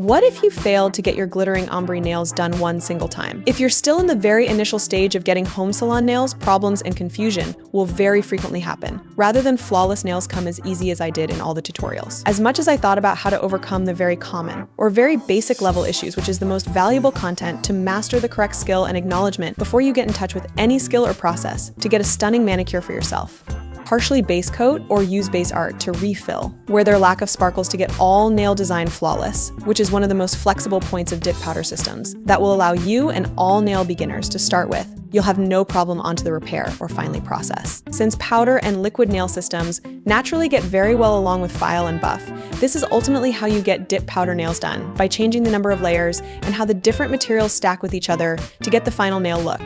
What if you failed to get your glittering ombre nails done one single time? If you're still in the very initial stage of getting home salon nails, problems and confusion will very frequently happen, rather than flawless nails come as easy as I did in all the tutorials. As much as I thought about how to overcome the very common or very basic level issues, which is the most valuable content to master the correct skill and acknowledgement before you get in touch with any skill or process to get a stunning manicure for yourself. Partially base coat or use base art to refill, where their lack of sparkles to get all nail design flawless, which is one of the most flexible points of dip powder systems that will allow you and all nail beginners to start with. You'll have no problem onto the repair or finally process. Since powder and liquid nail systems naturally get very well along with file and buff, this is ultimately how you get dip powder nails done, by changing the number of layers and how the different materials stack with each other to get the final nail look.